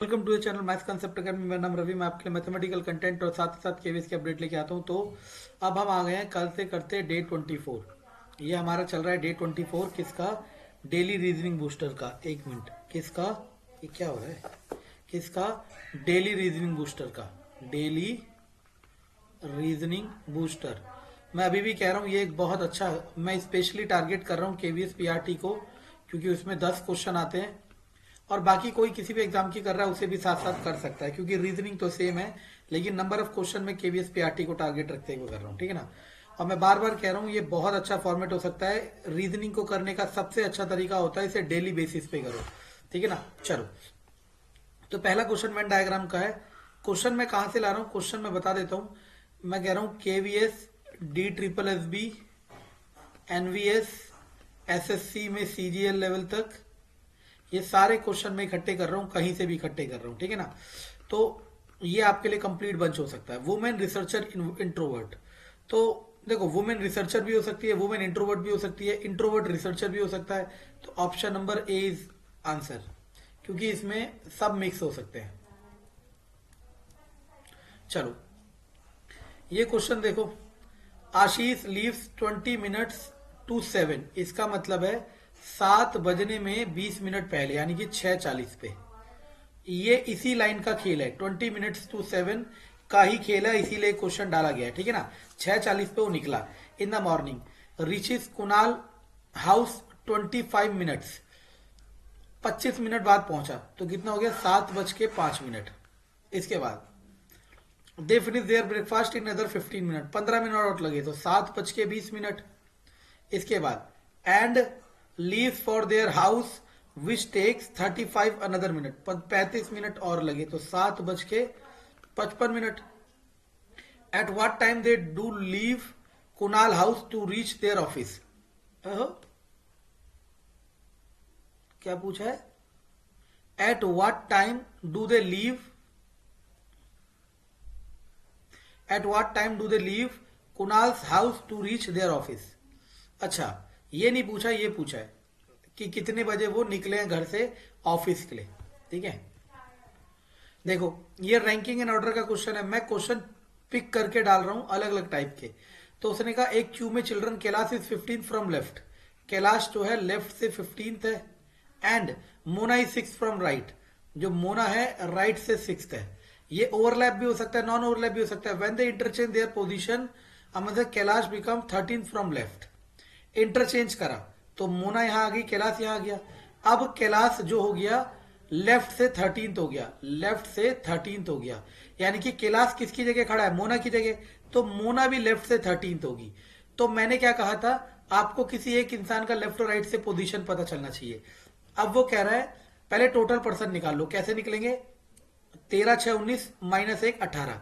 Welcome to the channel maths concept academy. मेरा नाम रवि। मैं आपके लिए मैथमेटिकल कंटेंट और साथ ही साथ केवीएस की अपडेट लेके आता हूं। तो अब हम आ गए हैं कल से करते डे 24। ये हमारा चल रहा है डे 24 किसका? डेली रीजनिंग बूस्टर का। एक मिनट, किसका? ये क्या हो रहा है? किसका? डेली रीजनिंग बूस्टर का। Daily reasoning booster. मैं अभी भी कह रहा हूँ ये एक बहुत अच्छा, मैं स्पेशली टारगेट कर रहा हूँ केवीएस पीआरटी को, क्योंकि उसमें 10 क्वेश्चन आते हैं और बाकी कोई किसी भी एग्जाम की कर रहा है उसे भी साथ साथ कर सकता है, क्योंकि रीजनिंग तो सेम है, लेकिन नंबर ऑफ क्वेश्चन में केवीएस पीआरटी को टारगेट रखते हुए कर रहा हूँ। ठीक है ना? और मैं बार बार कह रहा हूँ ये बहुत अच्छा फॉर्मेट हो सकता है। रीजनिंग को करने का सबसे अच्छा तरीका होता है इसे डेली बेसिस पे करो। ठीक है ना? चलो, तो पहला क्वेश्चन वेन डायग्राम का है। क्वेश्चन मैं कहां से ला रहा हूं? क्वेश्चन मैं बता देता हूं। मैं कह रहा हूं KVS, D triple S B, NVS, SSC में सीजीएल लेवल तक, ये सारे क्वेश्चन मैं इकट्ठे कर रहा हूं, कहीं से भी इकट्ठे कर रहा हूं। ठीक है ना? तो ये आपके लिए कंप्लीट बंच हो सकता है। Women researcher introvert. तो देखो, वुमेन रिसर्चर भी हो सकती है, वुमेन इंट्रोवर्ट भी हो सकती है, इंट्रोवर्ट रिसर्चर भी हो सकता है। तो option number A is answer, क्योंकि इसमें सब मिक्स हो सकते हैं। चलो, ये क्वेश्चन देखो। आशीष लीव्स 20 मिनट्स टू 7। इसका मतलब है 7 बजने में 20 मिनट पहले, यानी कि 6:40 पे। ये इसी लाइन का खेल है, 20 मिनट्स टू 7 का ही खेल है, इसीलिए क्वेश्चन डाला गया है। ठीक है ना? 6:40 पे वो निकला in the morning. Reaches Kunal house 25 minutes, 25 minute बाद पहुंचा, तो कितना हो गया? 7:05। इसके बाद they finish their breakfast in other 15 minute, 15 minute और लगे, तो 7:20। इसके बाद and leave for their house which takes 35 another minute, 35 minute और लगे, तो 7:55। At what time they do leave Kunal house to reach their office. क्या पूछा है? Eight what time do they leave, at what time do they leave Kunal's house to reach their office. अच्छा, ये नहीं पूछा, ये पूछा है कि कितने बजे वो निकले हैं घर से ऑफिस के लिए। ठीक है? देखो, ये रैंकिंग एंड ऑर्डर का क्वेश्चन है। मैं क्वेश्चन पिक करके डाल रहा हूं अलग अलग टाइप के। तो उसने कहा एक क्यू में children, Kailash is 15 from left. Kailash जो है लेफ्ट से 15th है। And Mona is 6 from right. जो मोना है राइट से 6th है। ये ओवरलैप भी हो सकता है, नॉन ओवरलैप भी हो सकता है। When they interchange their position, मतलब Kailash become 13 from left. Interchange करा तो मोना यहां आ गई, कैलाश यहां आ गया। अब कैलाश जो हो गया लेफ्ट से 13th हो गया, लेफ्ट से 13th हो गया, यानी कि कैलाश किसकी जगह खड़ा है? मोना की जगह। तो मोना भी लेफ्ट से 13th होगी। तो मैंने क्या कहा था? आपको किसी एक इंसान का लेफ्ट और राइट से पोजीशन पता चलना चाहिए। अब वो कह रहा है पहले टोटल पर्सन निकाल लो। कैसे निकलेंगे? 13 6 19 -1 18।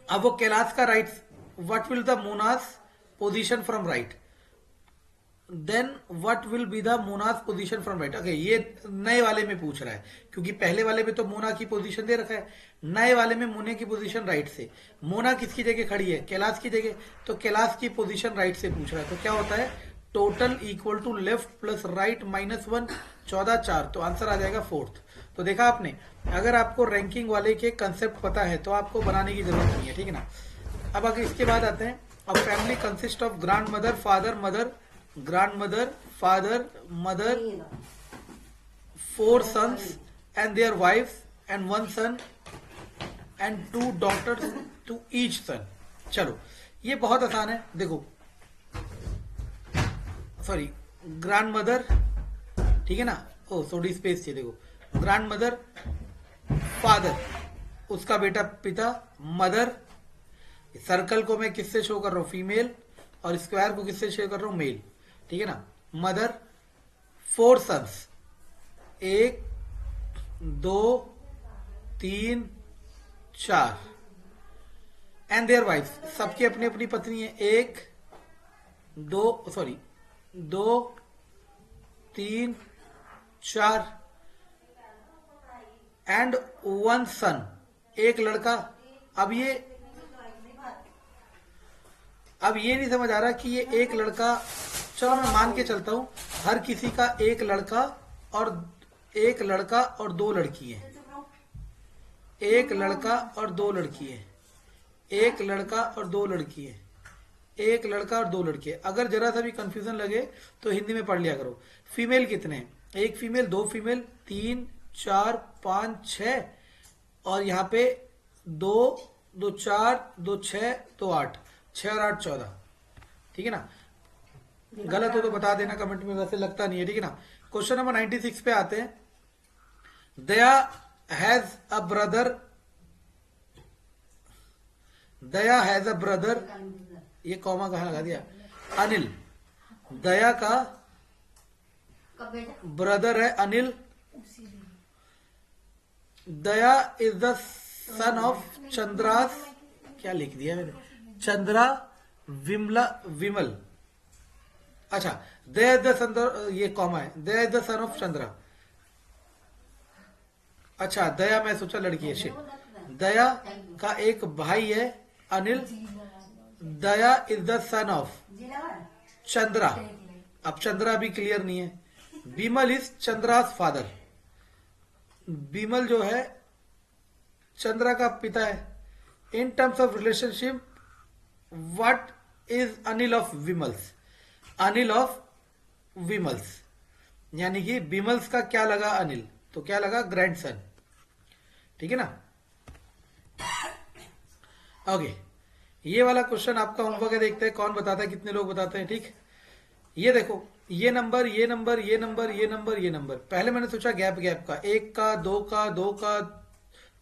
अब वो कैलाश का right, what will the Mona's position from right, then what will be the Mona's position from right. Okay, ये नए वाले में पूछ रहा है, क्योंकि पहले वाले में तो मोना की पोजीशन दे रखा है। नए वाले में मोने की पोजीशन राइट से। मोना किसकी जगह खड़ी है? कैलाश की जगह। तो कैलाश की पोजीशन राइट से पूछ रहा है। तो क्या होता है? Total equal to left plus right -1, 14 4। तो आंसर आ जाएगा 4th। तो देखा आपने, अगर आपको रैंकिंग वाले के कंसेप्ट पता है तो आपको बनाने की जरूरत नहीं है। ठीक है ना? अब अगर इसके बाद आते हैं, अब family consist of grand mother, father, mother, grandmother, father, mother, 4 sons and their wives, and 1 son and 2 daughters to each son। चलो, ये बहुत आसान है। देखो, सॉरी, ग्रैंड मदर, ठीक है ना? ओ थोड़ी स्पेस चाहिए। देखो, ग्रैंड मदर, फादर उसका बेटा पिता, मदर, सर्कल को मैं किससे शो कर रहा हूं? फीमेल, और स्क्वायर को किससे शो कर रहा हूं? मेल। ठीक है ना? Mother, 4 sons, 1 2 3 4, and their wife, सबकी अपनी अपनी पत्नी है। 1 2 सॉरी 2 3 4, एंड 1 सन, एक लड़का। अब ये नहीं समझ आ रहा कि ये एक लड़का, चलो मैं मान के चलता हूं हर किसी का एक लड़का और 2 लड़की हैं। एक लड़का और दो लड़की है, एक लड़का और दो लड़की है, एक लड़का और दो लड़के। अगर जरा सा भी कंफ्यूजन लगे तो हिंदी में पढ़ लिया करो। फीमेल कितने हैं? एक फीमेल, दो फीमेल, 3 4 5 6, और यहाँ पे 2 2 4 2 6 2 8, 6 और 8 14। ठीक है ना? गलत हो तो बता देना कमेंट में, वैसे लगता नहीं है। ठीक है ना? क्वेश्चन नंबर 96 पे आते हैं। Daya has a brother, Daya has a brother, ये कॉमा कहाँ लगा दिया? अनिल। दया का ब्रदर है Anil. Daya is the son of Chandra's, क्या लिख दिया मैंने? चंद्रा विमला विमल। अच्छा, दया इज द सन, ये कॉमा है, Daya is the son of Chandra. अच्छा, दया, मैं सोचा लड़की है, शिट। दया का एक भाई है Anil. Daya is the son of Chandra. अब चंद्रा भी क्लियर नहीं है। Bimal is Chandra's father. बिमल जो है चंद्रा का पिता है। In terms of relationship, what is Anil of Vimal's? Anil of Vimal's, यानी कि बिमल्स का क्या लगा? अनिल, तो क्या लगा? ग्रैंडसन। ठीक है ना? ओके, ये वाला क्वेश्चन आपका होमवर्क है, देखते हैं कौन बताता है, कितने लोग बताते हैं। ठीक, ये देखो, ये नंबर, ये नंबर, ये नंबर, ये नंबर, ये नंबर। पहले मैंने सोचा गैप गैप का, 1 का, 2 का, 2 का,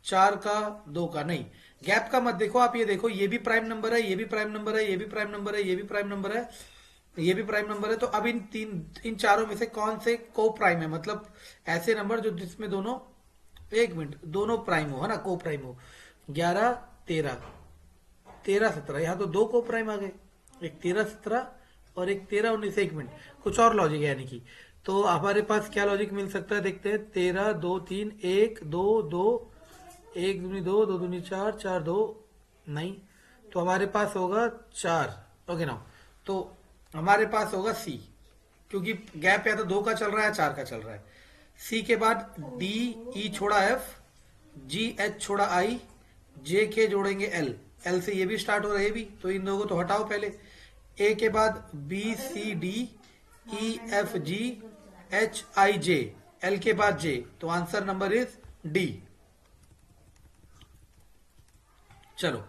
4 का, 2 का। नहीं, गैप का मत देखो आप। ये देखो, ये भी प्राइम नंबर है, ये भी प्राइम नंबर है, ये भी प्राइम नंबर है, ये भी प्राइम नंबर है, ये भी प्राइम नंबर है। तो अब इन चारों में से कौन से को प्राइम है? मतलब ऐसे नंबर जो जिसमें दोनों, 1 मिनट, दोनों प्राइम हो, है ना? को प्राइम हो। 11 13, 13 17, यहाँ तो 2 को प्राइम आ गए, एक 13 17 और एक 13 19। 1 मिनट, कुछ और लॉजिक है, यानी कि तो हमारे पास क्या लॉजिक मिल सकता है, देखते हैं। 13 2 3 1 2 2, 1 दूनी 2, 2 दूनी 4, 4 2, नहीं, तो हमारे पास होगा 4। ओके ना? तो हमारे पास होगा सी, क्योंकि गैप या तो 2 का चल रहा है, 4 का चल रहा है। सी के बाद डी, ई छोड़ा एफ, जी एच छोड़ा आई, जे के जोड़ेंगे एल, एल से ये भी स्टार्ट हो रहा है, ये भी, तो इन दो को तो हटाओ पहले। ए के बाद B C D, E F G, H I J, L के बाद जे, तो आंसर नंबर इज डी। चलो,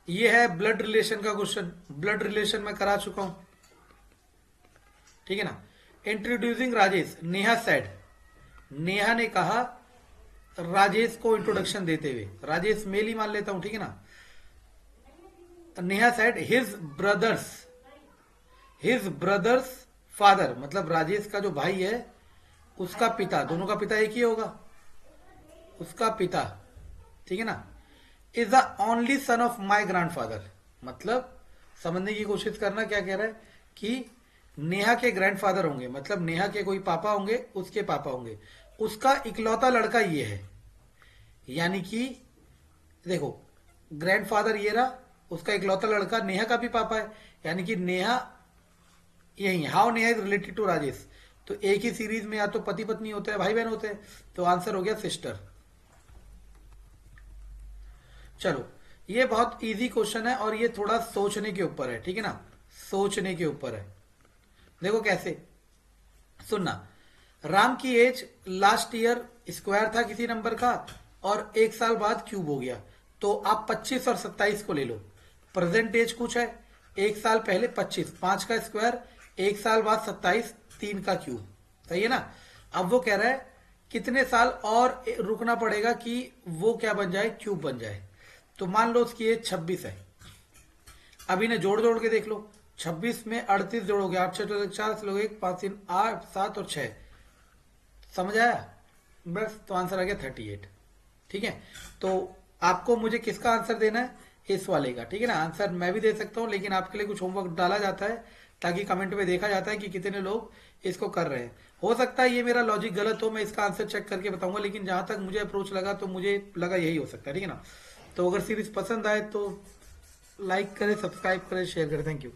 ये है ब्लड रिलेशन का क्वेश्चन। ब्लड रिलेशन में करा चुका हूं, ठीक है ना? इंट्रोड्यूसिंग राजेश, नेहा सेड, नेहा ने कहा राजेश को इंट्रोडक्शन देते हुए, राजेश मेल ही मान लेता हूं, ठीक है ना? Neha said his brothers father, मतलब राजेश का जो भाई है उसका पिता, दोनों का पिता एक ही होगा, उसका पिता, ठीक है ना? Is the only son of my grandfather, मतलब समझने की कोशिश करना, क्या कह रहा है कि नेहा के ग्रैंडफादर होंगे, मतलब नेहा के कोई पापा होंगे, उसके पापा होंगे, उसका इकलौता लड़का ये है। यानी कि देखो, ग्रैंडफादर ये रहा, उसका इकलौता लड़का नेहा का भी पापा है, यानी कि नेहा यही, how Neha is related to Rajesh. तो एक ही सीरीज में या तो पति पत्नी होते हैं, भाई बहन होते हैं, तो आंसर हो गया सिस्टर। चलो, ये बहुत इजी क्वेश्चन है और ये थोड़ा सोचने के ऊपर है, ठीक है ना? सोचने के ऊपर है। देखो कैसे, सुनना। राम की एज लास्ट ईयर स्क्वायर था किसी नंबर का, और 1 साल बाद क्यूब हो गया, तो आप 25 और 27 को ले लो। प्रेजेंट एज कुछ है, 1 साल पहले 25, 5 का स्क्वायर, 1 साल बाद 27, 3 का क्यूब, सही है ना? अब वो कह रहा है कितने साल और रुकना पड़ेगा कि वो क्या बन जाए, क्यूब बन जाए। तो मान लो उसकी एज 26 है। अब इन्हें जोड़ जोड़ के देख लो, 26 में 38 जोड़ोगे, 8 6 40 लोगे, 5 3 8 7 और 6, समझ आया? बस, तो आंसर आ गया 38, ठीक है? तो आपको मुझे किसका आंसर देना है, इस वाले का, ठीक है ना? आंसर मैं भी दे सकता हूं, लेकिन आपके लिए कुछ होमवर्क डाला जाता है ताकि कमेंट में देखा जाता है कि कितने लोग इसको कर रहे हैं। हो सकता है ये मेरा लॉजिक गलत हो, मैं इसका आंसर चेक करके बताऊंगा, लेकिन जहां तक मुझे अप्रोच लगा तो मुझे लगा यही हो सकता है, ठीक है ना? तो अगर सीरीज पसंद आए तो लाइक करें, सब्सक्राइब करें, शेयर करें। Thank you.